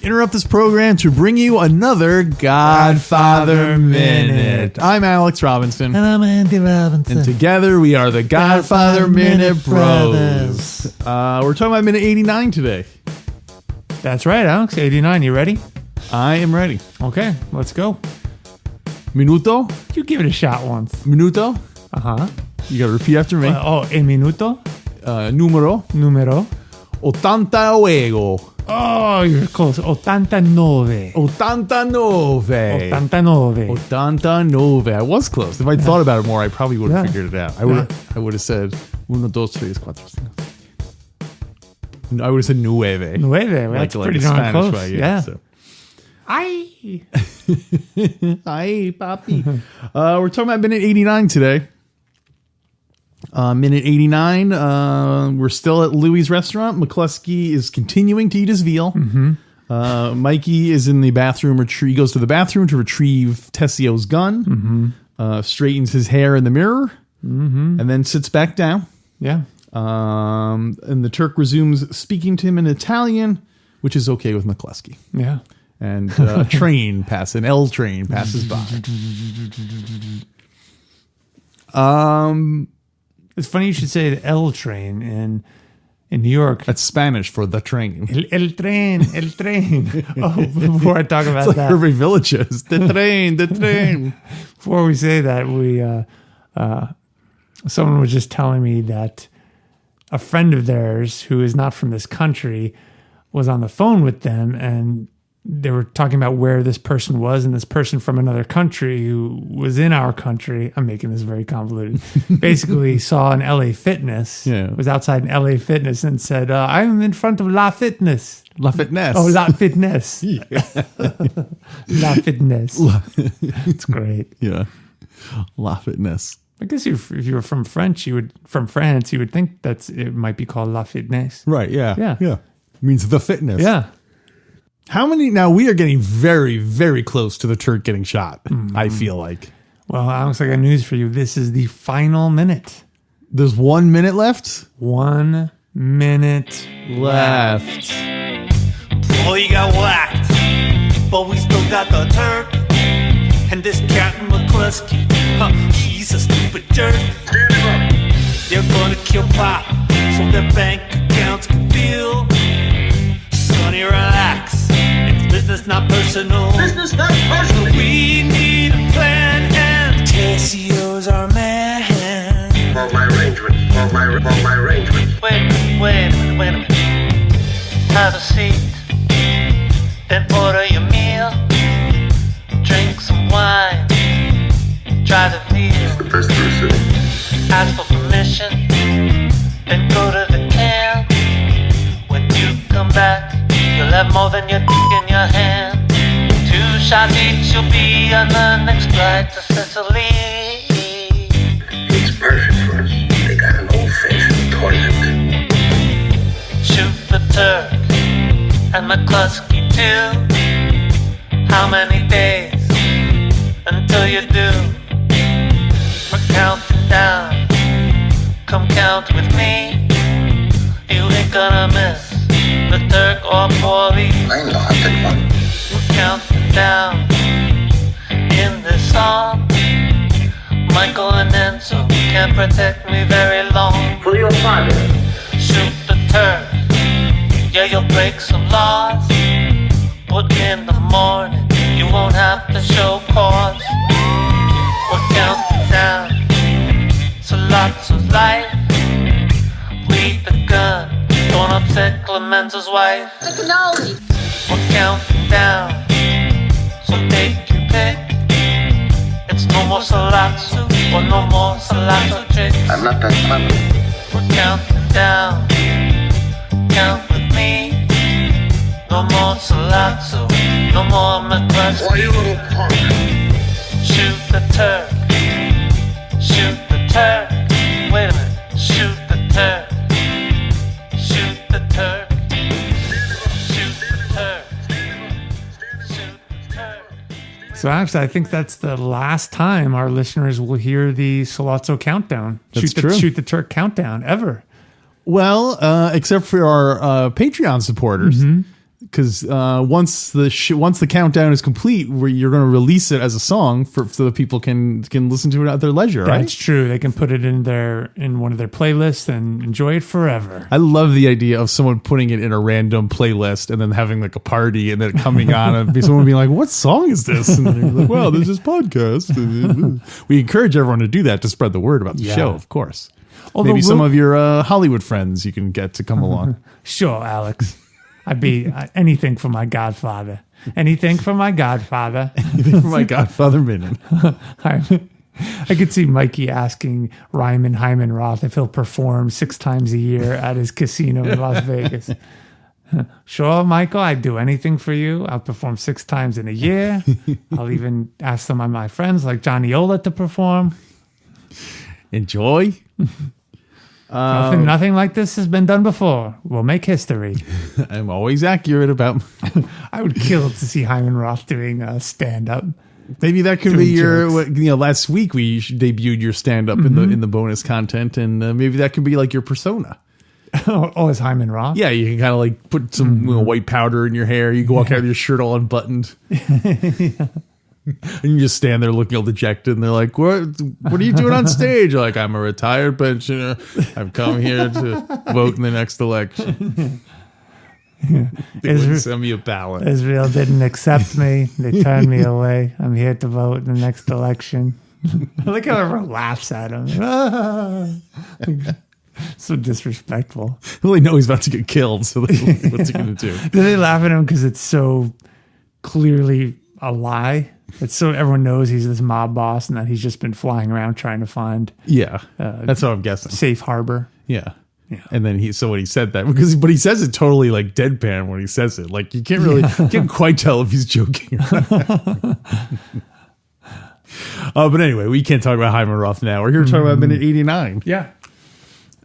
Interrupt this program to bring you another Godfather Minute. I'm Alex Robinson. And I'm Andy Robinson. And together we are the Godfather Minute Bros. We're talking about minute 89 today. That's right, Alex. 89. You ready? I am ready. Okay, let's go. Minuto? You give it a shot once. Minuto? Uh-huh. You got to repeat after me. El minuto. Numero? 89. Oh, you're close. 89. 89. I was close. If I'd thought about it more, I probably would have figured it out. I would have said 1, 2, 3, 4, 5. I would have said nueve. Nueve. That's pretty darn close. Way, yeah. So. Ay. Ay, papi. We're talking about minute 89 today. Minute 89, we're still at Louis' restaurant. McCluskey is continuing to eat his veal. Mm-hmm. Mikey is in the bathroom. He goes to the bathroom to retrieve Tessio's gun, straightens his hair in the mirror, and then sits back down. Yeah. And the Turk resumes speaking to him in Italian, which is okay with McCluskey. Yeah. And an L train passes by. It's funny you should say the L train in New York. That's Spanish for the train. El tren. Oh, before I talk about it's like that. Every village is. The train. Before we say that, someone was just telling me that a friend of theirs who is not from this country was on the phone with them, and they were talking about where this person was, and this person from another country who was in our country, I'm making this very convoluted, basically saw an LA Fitness, was outside an LA Fitness and said, I'm in front of La Fitness. La Fitness. Oh, La Fitness. La Fitness. It's great. Yeah. La Fitness. I guess if you were from France, you would think it might be called La Fitness. Right, yeah. Yeah. It means the fitness. Yeah. How many? Now we are getting very, very close to the Turk getting shot. I feel like. Well, Alex, I got news for you. This is the final minute. There's 1 minute left. 1 minute left. Oh, you got whacked, but we still got the Turk and this Captain McCluskey. He's a stupid jerk. They're gonna kill Pop so their bank accounts can feel. Sonny, relax. It's business, not personal. Business, not personal. We need a plan, and Tessio's our man. For my arrangement. Wait a minute. Have a seat. Then order your meal. Drink some wine. Try the deal. The best person. Ask for permission. Then go to the can. When you come back, you'll have more than your dick in your hand. 2 shots each, you'll be on the next flight to Sicily. It's perfect for us. They got an old-fashioned toilet. Shoot the Turk and McCluskey too. How many days until you do? We're counting down. Come count with me. You ain't gonna miss the Turk or Paulie. I know how to one. We're counting down in this song. Michael and Enzo can't protect me very long. For your father. Shoot the Turk, yeah, you'll break some laws. But in the morning, you won't have to show cause. We're counting down, so lots of life. Leave the gun, don't upset Clemenza's wife. We're counting down, so take your pick. It's no more salazzo, or no more salazzo tricks. I'm not that clever. We're counting down, count with me. No more salazzo, no more McCluskey. Why, you little punk? Shoot the Turk, shoot the Turk. So actually, I think that's the last time our listeners will hear the Sollozzo countdown. That's true. Shoot the Turk countdown ever. Well, except for our Patreon supporters, because once the countdown is complete, you're going to release it as a song so that people can listen to it at their leisure. That's right? true. They can put it in one of their playlists and enjoy it forever. I love the idea of someone putting it in a random playlist and then having like a party and then it coming on and someone being like, "What song is this?" And they're like, "Well, there's this podcast." We encourage everyone to do that to spread the word about the show, of course. Although Maybe some of your Hollywood friends you can get to come along. Sure, Alex. I'd be anything for my Godfather. Anything for my Godfather. For my Godfather minute. I could see Mikey asking Ryman Hyman Roth if he'll perform 6 times a year at his casino in Las Vegas. Sure, Michael, I'd do anything for you. I'll perform 6 times in a year. I'll even ask some of my friends like Johnny Ola to perform. Enjoy. Nothing like this has been done before. We'll make history. I'm always accurate about. I would kill to see Hyman Roth doing stand-up. Maybe that could Doing be your. jokes. Last week we debuted your stand up in the bonus content, and maybe that could be like your persona. Oh, it's Hyman Roth? Yeah, you can kind of like put some white powder in your hair. You can walk out with your shirt all unbuttoned. And you just stand there looking all dejected, and they're like, "What are you doing on stage?" You're like, "I'm a retired pensioner. I've come here to vote in the next election." They wouldn't send me a ballot. Israel didn't accept me. They turned me away. I'm here to vote in the next election. Look how everyone laughs at him. So disrespectful. Well, they know he's about to get killed, so what's he going to do? Do they laugh at him because it's so clearly a lie? It's so everyone knows he's this mob boss and that he's just been flying around trying to find Yeah, that's what I'm guessing. safe harbor. Yeah. And then when he said that, but he says it totally like deadpan when he says it. Like you can't quite tell if he's joking or not. But anyway, we can't talk about Hyman Roth now. We're here to talk about minute 89. Yeah.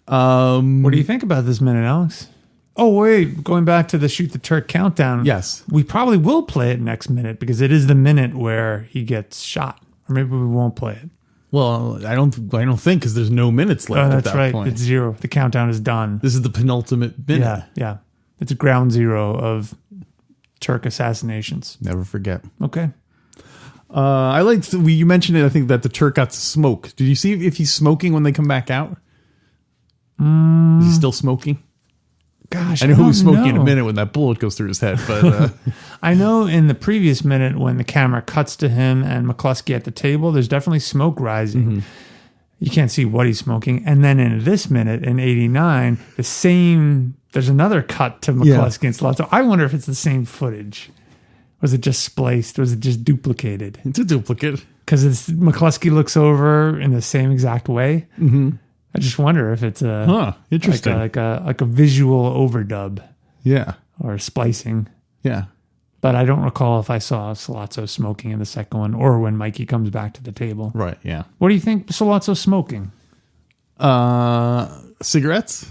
What do you think about this minute, Alex? Oh, wait, going back to the Shoot the Turk countdown. Yes. We probably will play it next minute because it is the minute where he gets shot. Or maybe we won't play it. Well, I don't think because there's no minutes left at That's that right. point. It's 0. The countdown is done. This is the penultimate minute. Yeah. It's ground zero of Turk assassinations. Never forget. Okay. I liked you mentioned it. I think that the Turk got to smoke. Did you see if he's smoking when they come back out? Is he still smoking? Gosh, I know who's smoking in know. a minute when that bullet goes through his head, but I know in the previous minute when the camera cuts to him and McCluskey at the table, there's definitely smoke rising. You can't see what he's smoking. And then in this minute, in 89, there's another cut to McCluskey and Sollozzo. I wonder if it's the same footage. Was it just spliced? Was it just duplicated? it's a duplicate. Because McCluskey looks over in the same exact way. Mm-hmm. I just wonder if it's interesting. like a visual overdub Yeah. or splicing. Yeah. But I don't recall if I saw Sollozzo smoking in the second one or when Mikey comes back to the table. Right. Yeah. What do you think Sollozzo's smoking? Cigarettes?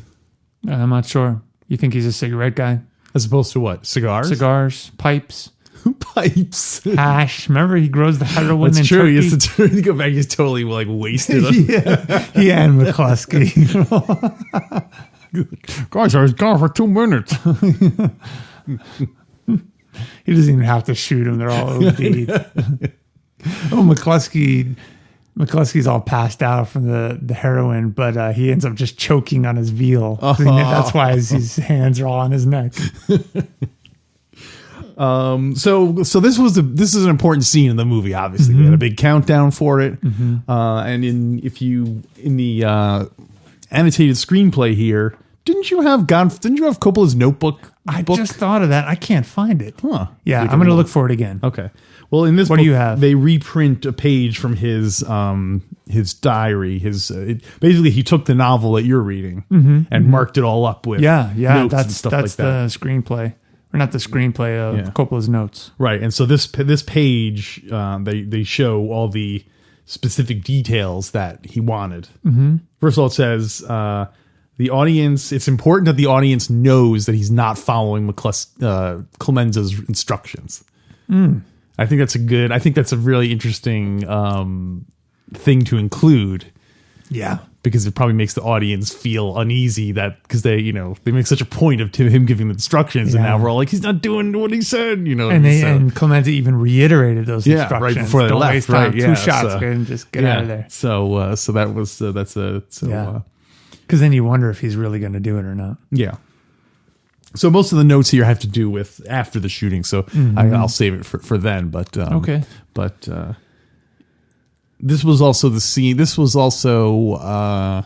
I'm not sure. You think he's a cigarette guy? As opposed to what? Cigars? Cigars, pipes, Pipes. hash. Remember, he grows the heroin That's in true. Turkey? He has to go back. He's totally like wasted. He and McCluskey. Guys, I was gone for 2 minutes. He doesn't even have to shoot him. They're all OD'd. McCluskey's all passed out from the heroin, but he ends up just choking on his veal. That's why his hands are all on his neck. So this is an important scene in the movie. Obviously, we had a big countdown for it, and in the annotated screenplay here, didn't you have Coppola's Notebook? I book? just thought of that. I can't find it. Huh. Yeah, I'm going to look for it again. Okay. Well, in this What book, do you have? They reprint a page from his diary. Basically, he took the novel that you're reading and marked it all up with notes and that's stuff like that. the screenplay. Or not the screenplay of Coppola's notes. Right, and so this page, they show all the specific details that he wanted. Mm-hmm. First of all, it says the audience. It's important that the audience knows that he's not following Clemenza's instructions. I think that's a really interesting thing to include. Yeah. Because it probably makes the audience feel uneasy because they make such a point of him giving the instructions, and now we're all like, he's not doing what he said, And Clemente even reiterated those instructions right before they Don't left, waste time. right? 2 shots, and just get out of there. So that was Because then you wonder if he's really going to do it or not. Yeah. So most of the notes here have to do with after the shooting, so I'll save it for then. But okay. But this was also the scene. This was also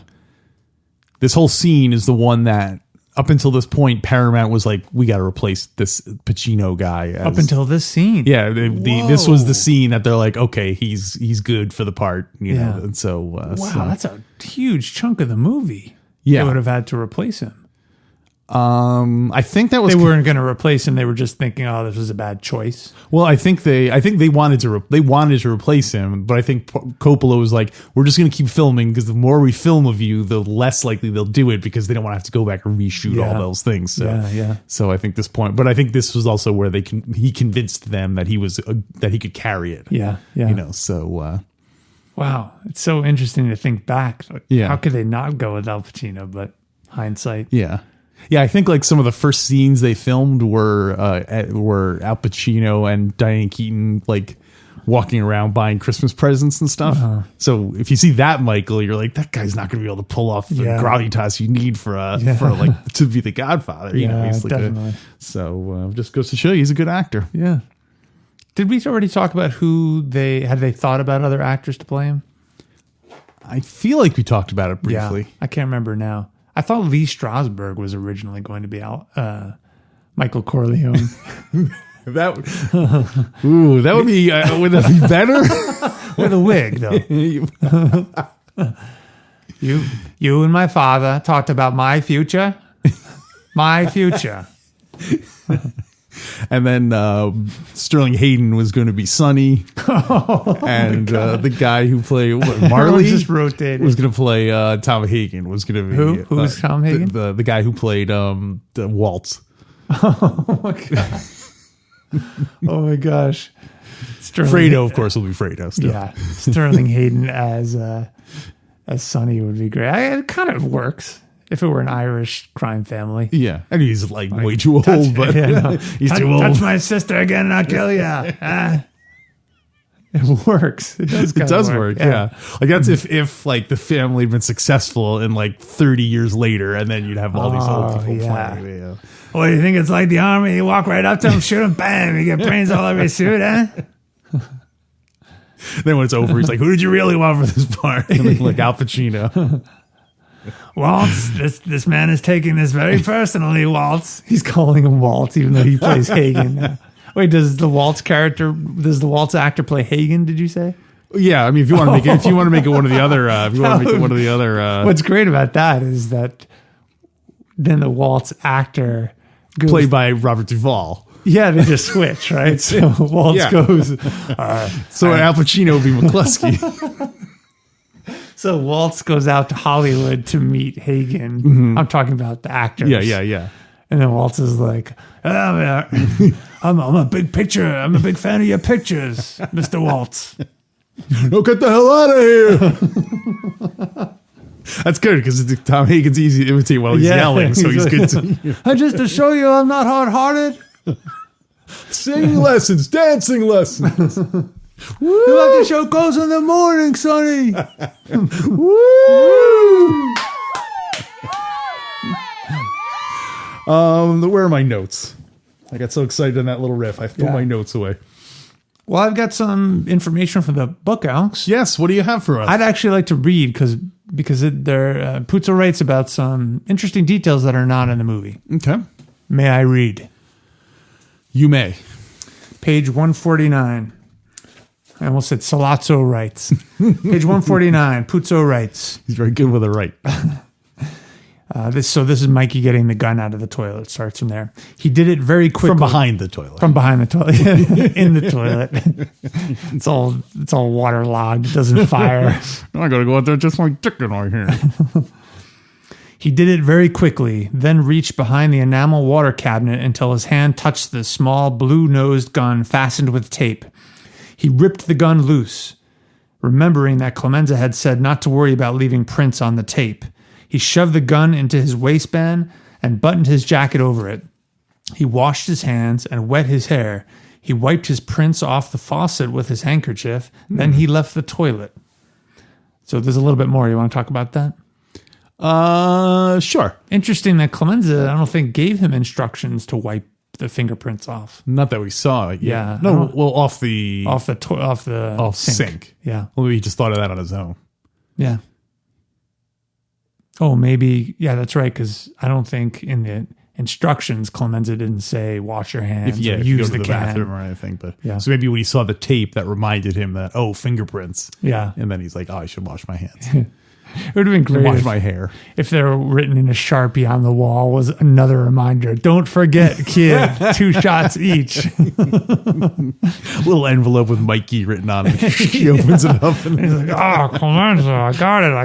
this whole scene is the one that up until this point Paramount was like, we got to replace this Pacino guy. Up until this scene, this was the scene that they're like, okay, he's good for the part, know. And so wow, that's a huge chunk of the movie. Yeah, they would have had to replace him. I think that was they weren't going to replace him. They were just thinking, "Oh, this was a bad choice." Well, I think they wanted to replace him, but I think Coppola was like, "We're just going to keep filming because the more we film of you, the less likely they'll do it because they don't want to have to go back and reshoot all those things." So, So I think this point, but I think this was also where he convinced them that he was that he could carry it. Yeah. So. Wow, it's so interesting to think back. Yeah. How could they not go with Al Pacino? But hindsight. Yeah. Yeah, I think like some of the first scenes they filmed were Al Pacino and Diane Keaton like walking around buying Christmas presents and stuff. So if you see that Michael, you're like, that guy's not going to be able to pull off the gravitas you need for like to be the Godfather. He's like definitely. So just goes to show you he's a good actor. Yeah. Did we already talk about who they thought about other actors to play him? I feel like we talked about it briefly. Yeah, I can't remember now. I thought Lee Strasberg was originally going to be Michael Corleone. that would be would that be better with a wig though? you and my father talked about my future. And then Sterling Hayden was going to be Sonny, and the guy who played Marley just rotated. Was going to play Tom Hagen. Was going to be who? Who was Tom Hagen? The guy who played the Woltz. Oh my god! Oh my gosh! Fredo, of course, will be Fredo. Still. Yeah, Sterling Hayden as Sonny would be great. It kind of works. If it were an Irish crime family. Yeah. And he's like way too old, but he's too old. Touch my sister again and I'll kill you. It works. It does work. Yeah. Like that's if like the family had been successful in like 30 years later, and then you'd have all these old people playing. Yeah. What do you think it's like the army? You walk right up to them, shoot them, bam, you get brains all over your suit, huh? Then when it's over, he's like, who did you really want for this part? Like Al Pacino. Waltz, this man is taking this very personally, Waltz. He's calling him Waltz, even though he plays Hagen. Wait, does the Waltz actor play Hagen, did you say? Yeah, I mean, if you want to make it one of the other, what's great about that is that then the Waltz actor goes, played by Robert Duvall. Yeah, they just switch, right? So Waltz goes. So Al Pacino would be McCluskey. So Woltz goes out to Hollywood to meet Hagen. Mm-hmm. I'm talking about the actors. Yeah. And then Woltz is like, I'm a big picture. I'm a big fan of your pictures, Mr. Woltz. No, get the hell out of here. That's good because Tom Hagen's easy to imitate while he's yelling, so he's good to. Just to show you I'm not hard-hearted. Singing lessons, dancing lessons. Woo! You like the show goes in the morning, Sonny. Woo! Where are my notes? I got so excited on that little riff. I threw my notes away. Well, I've got some information from the book, Alex. Yes. What do you have for us? I'd actually like to read because Puzo writes about some interesting details that are not in the movie. Okay. May I read? You may. Page 149. I almost said Salazzo writes. Page 149, Puzo writes. He's very good with a right. This is Mikey getting the gun out of the toilet. It starts from there. He did it very quickly. From behind the toilet. In the toilet. It's all waterlogged. It doesn't fire. I gotta go out there just like chicken right here. He did it very quickly, then reached behind the enamel water cabinet until his hand touched the small blue-nosed gun fastened with tape. He ripped the gun loose, remembering that Clemenza had said not to worry about leaving prints on the tape. He shoved the gun into his waistband and buttoned his jacket over it. He washed his hands and wet his hair. He wiped his prints off the faucet with his handkerchief. Then he left the toilet. So there's a little bit more. You want to talk about that? Sure. Interesting that Clemenza, I don't think, gave him instructions to wipe the fingerprints off. Not that we saw it. Yeah. No, well, off the sink. Yeah. Well, maybe he just thought of that on his own. Yeah. Oh, maybe. Yeah, that's right. Because I don't think in the instructions, Clemenza didn't say wash your hands If you or go use to the can. bathroom or anything. But Yeah. so maybe when he saw the tape, that reminded him that, fingerprints. Yeah. And then he's like, I should wash my hands. It would have been great Wash my hair. if they were written in a Sharpie on the wall was another reminder. Don't forget, kid, 2 shots each. Little envelope with Mikey written on it. He opens it up. And He's like, Clemenza, I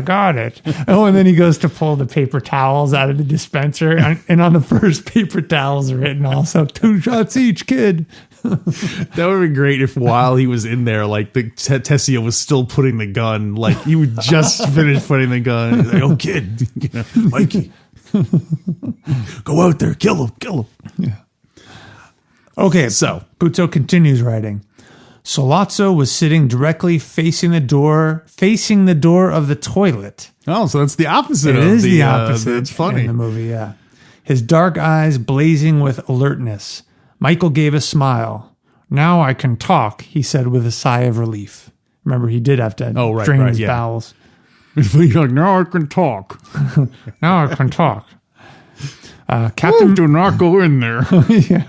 got it. Oh, and then he goes to pull the paper towels out of the dispenser. And on the first paper towels are written also, 2 shots each, kid. that would have been great if while he was in there, like the Tessio was still putting the gun, like he would just finish putting the gun. He's like, kid, Mikey, go out there, kill him. Yeah. Okay, so Puzo continues writing. Sollozzo was sitting directly facing the door of the toilet. Oh, so that's the opposite. It is the opposite. It's funny. In the movie, yeah. His dark eyes blazing with alertness. Michael gave a smile. Now I can talk, he said with a sigh of relief. Remember, he did have to drain his bowels. He's like, now I can talk. Now I can talk. Captain, do not go in there. yeah.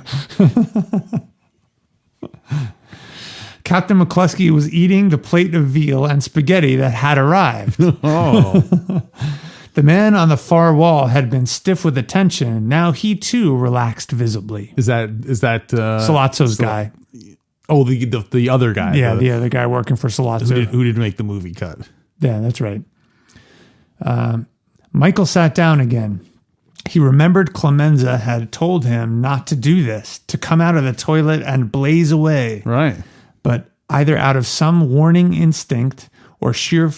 Captain McCluskey was eating the plate of veal and spaghetti that had arrived. Oh. The man on the far wall had been stiff with attention. Now he too relaxed visibly. Is that Sollozzo's guy. Oh, the other guy. Yeah, the other guy working for Sollozzo. Who did make the movie cut? Yeah, that's right. Michael sat down again. He remembered Clemenza had told him not to do this, to come out of the toilet and blaze away. Right. But either out of some warning instinct or sheer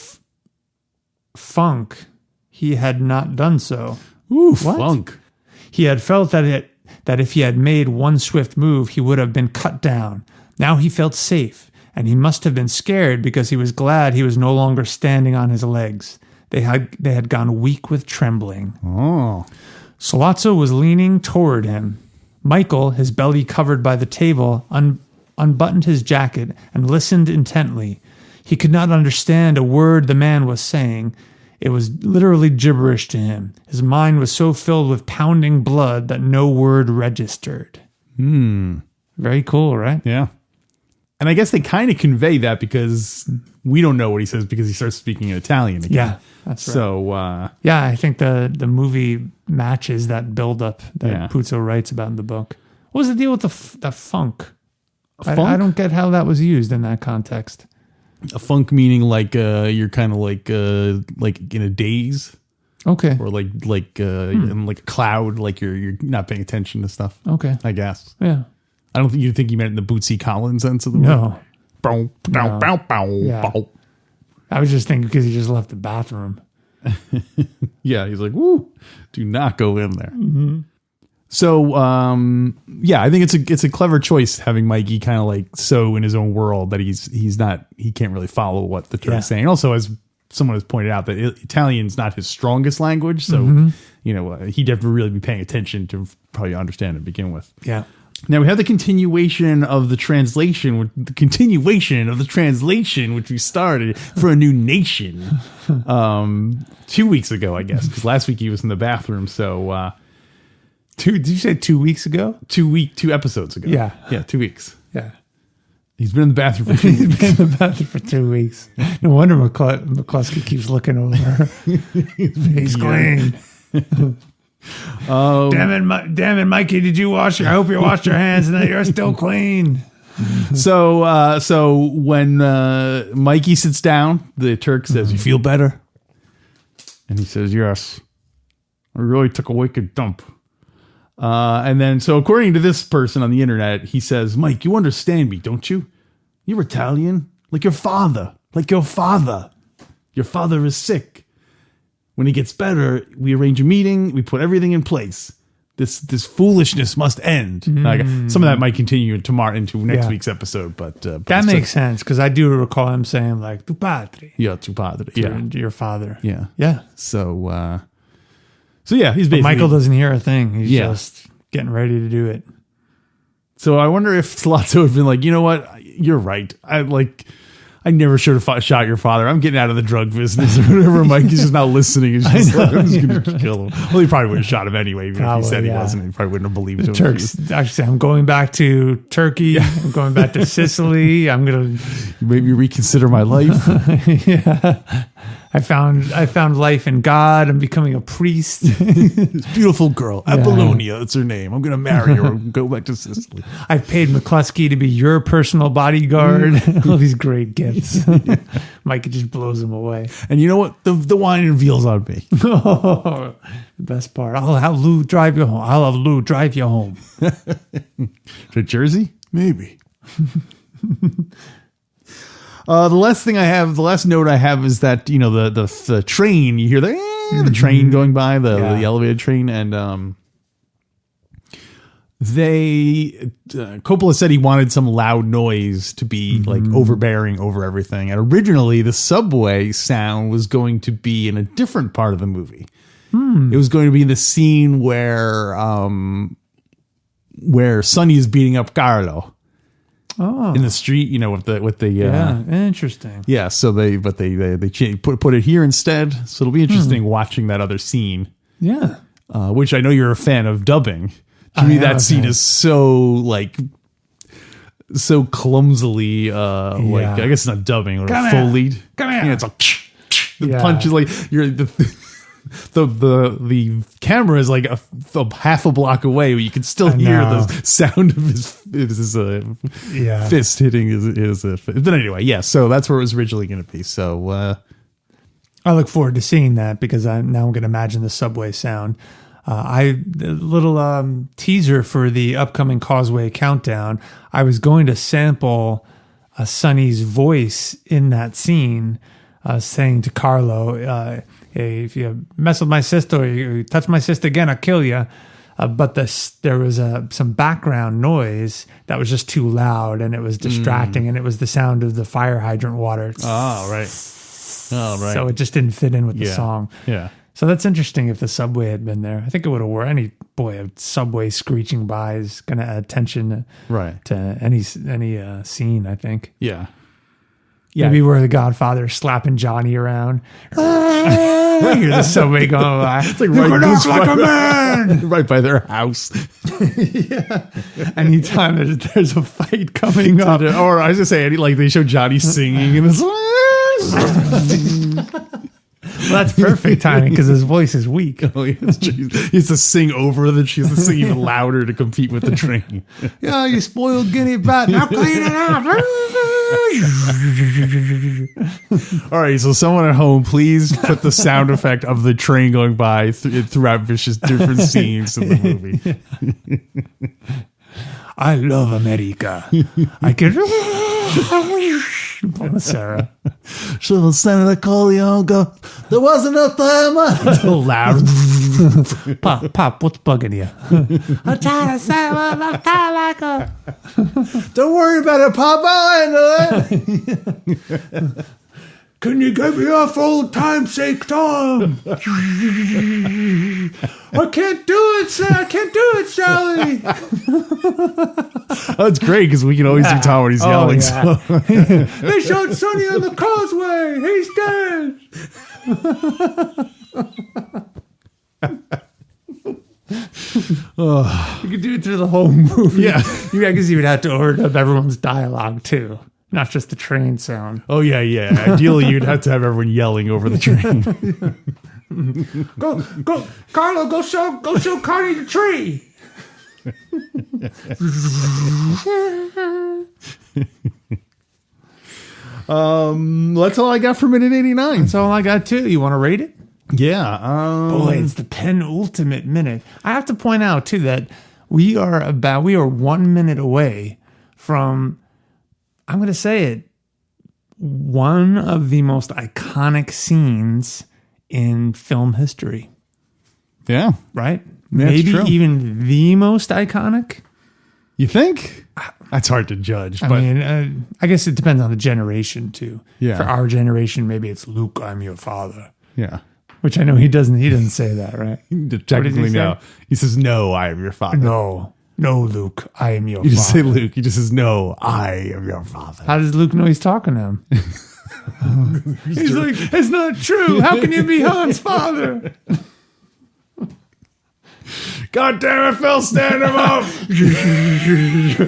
funk, he had not done so. Ooh, funk. He had felt that if he had made one swift move, he would have been cut down. Now he felt safe, and he must have been scared because he was glad he was no longer standing on his legs. They had gone weak with trembling. Oh. Sollozzo was leaning toward him. Michael, his belly covered by the table, unbuttoned his jacket and listened intently. He could not understand a word the man was saying. It was literally gibberish to him. His mind was so filled with pounding blood that no word registered. Very cool, right? Yeah. And I guess they kind of convey that because we don't know what he says because he starts speaking in Italian again. Yeah, that's right. So, yeah, I think the movie matches that buildup that Puzo writes about in the book. What was the deal with the funk? I don't get how that was used in that context. A funk meaning like you're kind of like in a daze. Okay. Or in like a cloud, like you're not paying attention to stuff. Okay. I guess. Yeah. I don't think you think you meant in the Bootsy Collins sense of the word. No. Bow, bow, bow, bow, Yeah. bow. I was just thinking because he just left the bathroom. Yeah, he's like, woo, do not go in there. Mm-hmm. So, I think it's a clever choice having Mikey kind of like so in his own world that he can't really follow what the Turk's saying. Also, as someone has pointed out, that Italian's not his strongest language, so he'd have to really be paying attention to probably understand it to begin with. Yeah. Now we have the continuation of the translation, which we started for a new nation 2 weeks ago, I guess, because last week he was in the bathroom. So, Did you say 2 weeks ago? 2 episodes ago. Yeah, 2 weeks. Yeah. He's been in the bathroom for 2 weeks. He's been in the bathroom for 2 weeks. No wonder McCluskey keeps looking over. He's clean. Damn it, Mikey! Did you wash your? I hope you washed your hands and that you're still clean. So when Mikey sits down, the Turk says, "You feel better?" And he says, "Yes, I really took a wicked dump." And then, so according to this person on the internet, he says, "Mike, you understand me, don't you? You're Italian, like your father, like your father. Your father is sick. When he gets better, we arrange a meeting. We put everything in place. This foolishness must end. Like, some of that might continue into next week's episode, but that makes sense because I do recall him saying like "tu padre," tu padre, your father. Yeah. So yeah, he's basically. But Michael doesn't hear a thing. He's just getting ready to do it. So I wonder if Sollozzo had been like, you know what, you're right. I never should have shot your father. I'm getting out of the drug business or whatever. Mike is just not listening. He's just like, I'm just going to kill him. Well, he probably would have shot him anyway, even if he said he wasn't. He probably wouldn't have believed him. Turks. Actually, I'm going back to Turkey. I'm going back to Sicily. I'm going to maybe reconsider my life. I found life in God. I'm becoming a priest. This beautiful girl, Apollonia, that's her name. I'm going to marry her and go back to Sicily. I've paid McCluskey to be your personal bodyguard. All these great gifts. Mike just blows them away. And you know what? The wine and veal's on me. The best part. I'll have Lou drive you home. I'll have Lou drive you home. To Jersey? Maybe. The last note I have is that, you know, the train, you hear the train going by, the elevated train, and Coppola said he wanted some loud noise to be like overbearing over everything. And originally the subway sound was going to be in a different part of the movie. It was going to be the scene where Sonny is beating up Carlo. Oh. In the street, you know, with the interesting. Yeah, so they put it here instead. So it'll be interesting watching that other scene. Yeah. Which I know you're a fan of dubbing. To me, that scene is so clumsily like, I guess it's not dubbing or full lead. Come here. Yeah, it's like the punch is like you're the camera is like a half a block away, but you can still hear the sound of his fist hitting his fist. But anyway, so that's where it was originally going to be. So I look forward to seeing that because I'm going to imagine the subway sound. The little teaser for the upcoming Causeway Countdown, I was going to sample Sonny's voice in that scene, saying to Carlo, hey, if you mess with my sister or you touch my sister again, I'll kill you. But there was some background noise that was just too loud and it was distracting, and it was the sound of the fire hydrant water. Oh, right. So it just didn't fit in with the song. Yeah. So that's interesting if the subway had been there. I think it would have worked. A subway screeching by is going to add tension to any scene, I think. Yeah. Maybe where the Godfather is slapping Johnny around. You hear the subway going by. It's like like a man! Right by their house. Anytime there's a fight coming up. Or I was going to say, like they show Johnny singing and it's well, that's perfect timing because his voice is weak. Oh, yeah, it's true. He has to sing over that. She has to sing even louder to compete with the train. Yeah, you spoiled guinea bat. Now clean it up. All right, so someone at home, please put the sound effect of the train going by throughout Vicious different scenes in the movie. I love America. I can. Sarah. So Senator Corleone go, there wasn't no time. So loud. Pop, what's bugging you? I'm trying to say what I'm like a. Don't worry about it, Pop. I'll handle it. Can you get me off old time's sake, Tom? I can't do it, Sally. I can't do it, Sally. That's great because we can always do Tom when he's yelling. Yeah. So. They shot Sonny on the causeway. He's dead. You could do it through the whole movie. Yeah. I guess you would have to overdub everyone's dialogue too. Not just the train sound. Oh, yeah. Ideally, you'd have to have everyone yelling over the train. Go, Carlo, go show Carney the tree. That's all I got for minute 89. That's all I got too. You want to rate it? Yeah. Boy, it's the penultimate minute. I have to point out too that we are 1 minute away from I'm going to say it. One of the most iconic scenes in film history. Yeah. Right? Yeah, Maybe true. even the most iconic. You think? That's hard to judge. I But mean, I guess it depends on the generation too. Yeah. For our generation, maybe it's Luke, I'm your father. yeah. Which I know he doesn't say that, right? Technically, say? no. He says, no, I am your father. No, Luke, I am your You just say father. Luke. He just says, no, I am your father. How does Luke know he's talking to him? He's like, it's not true. How can you be Han's father? God damn it, Phil, stand him up.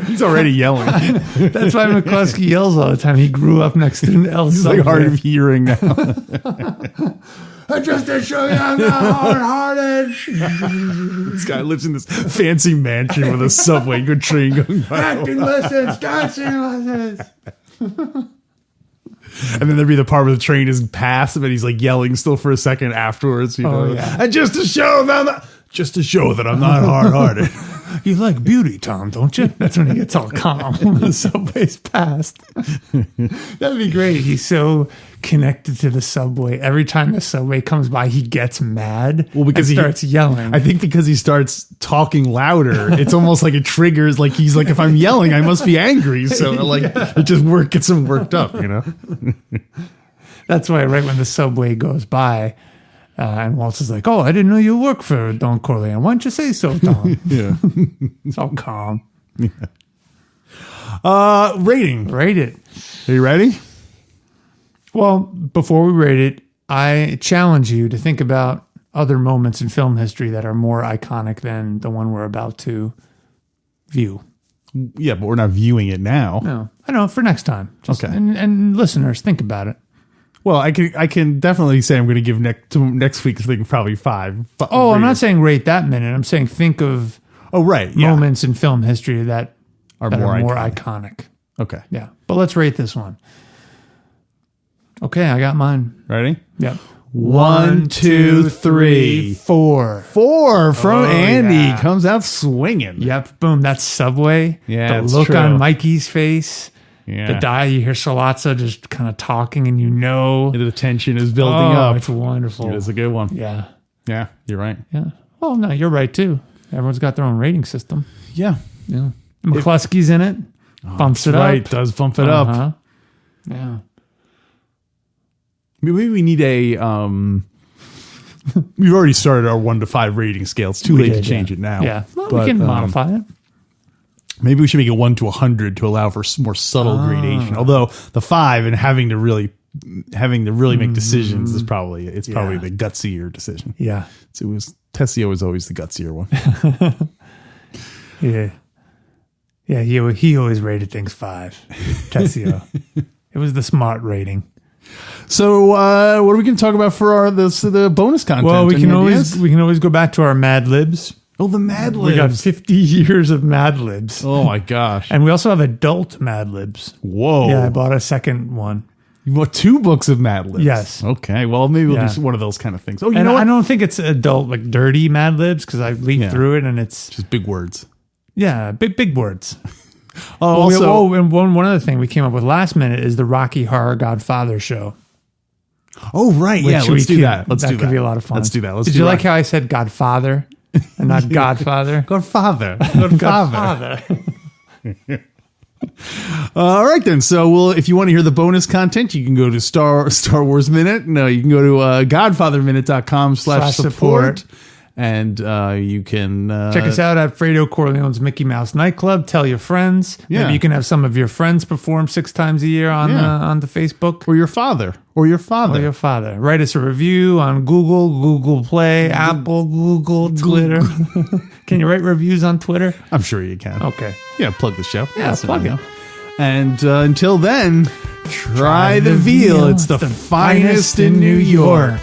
He's already yelling. That's why McCluskey yells all the time. He grew up next to an L He's like hard of subway. hearing now. Just to show you I'm not hard-hearted. This guy lives in this fancy mansion with a subway, good train going by. Acting lessons, dancing lessons. And then there'd be the part where the train is past, but he's like yelling still for a second afterwards. You know? yeah. And just to show that I'm not hard-hearted. You like beauty, Tom, don't you? That's when he gets all calm when the subway's passed. That'd be great. He's so connected to the subway. Every time the subway comes by, he gets mad. Well, because and he starts yelling. I think because he starts talking louder, it's almost like it triggers. Like he's like, if I'm yelling, I must be angry. So like it just gets him worked up, you know. That's why right when the subway goes by, and Woltz is like, "Oh, I didn't know you work for Don Corleone. Why don't you say so, Tom?" Yeah. It's all calm. Rating. Rate it. Are you ready? Well, before we rate it, I challenge you to think about other moments in film history that are more iconic than the one we're about to view. Yeah, but we're not viewing it now. No, I know, for next time. Just, Okay. And listeners, think about it. Well, I can definitely say I'm going to give next week's thing probably 5. Oh, I'm not saying rate that minute. I'm saying think of Oh, right. Yeah. moments in film history that Are are more more iconic. iconic. Okay. Yeah. But let's rate this one. Okay, I got mine. Ready? Yep. 1, 2, 3, 4. 4 from Andy yeah. comes out swinging. Yep. Boom. That's Subway. Yeah, The it's look true. on Mikey's face. Yeah. The die, you hear Salazzo just kind of talking, and you know. The tension is building Oh, up. it's wonderful. It is a good one. Yeah. Yeah, you're right. Yeah. Well, no, you're right, too. Everyone's got their own rating system. Yeah. Yeah. McCluskey's in it. Bumps it Right. up. Does bump it up. Uh-huh. Yeah. Maybe we need a we've already started our 1 to 5 rating scale. It's too late to change it now. Yeah. Well, But, we can modify it. Maybe we should make it 1 to 100 to allow for more subtle gradation. Although the 5 and having to really make decisions is probably the gutsier decision. Yeah. So Tessio was always the gutsier one. Yeah. Yeah, he always rated things 5. Tessio. It was the smart rating. So what are we going to talk about for the bonus content? Well, we Any can ideas? always go back to our Mad Libs. Oh, the Mad We got Libs. 50 years of Mad Libs. Oh my gosh. And we also have adult Mad Libs. Whoa. Yeah, I bought a second one. You bought 2 books of Mad Libs. Yes. Okay. Well, maybe we'll Yeah. do one of those kind of things. Oh, you And know what? I don't think it's adult, like dirty Mad Libs, because I leafed through it and it's, Just big words. yeah, big words. Oh, also, And one other thing we came up with last minute is the Rocky Horror Godfather show. oh, right. Yeah, which let's we do could- that. Let's do that. That could be a lot of fun. Let's do that. Did you like how I said Godfather and not Godfather? Godfather? Godfather. All right, then. So, if you want to hear the bonus content, you can go to Star Wars Minute. No, you can go to godfatherminute.com/support. And you can Check us out at Fredo Corleone's Mickey Mouse Nightclub. Tell your friends. Yeah. Maybe you can have some of your friends perform 6 times a year on the Facebook. or your father, or your father. Or your father. Write us a review on Google Play, Apple, Google, Twitter. Can you write reviews on Twitter? I'm sure you can. Okay. Yeah, plug the show. Yeah, plug it. And until then, try the veal. It's the finest in New York.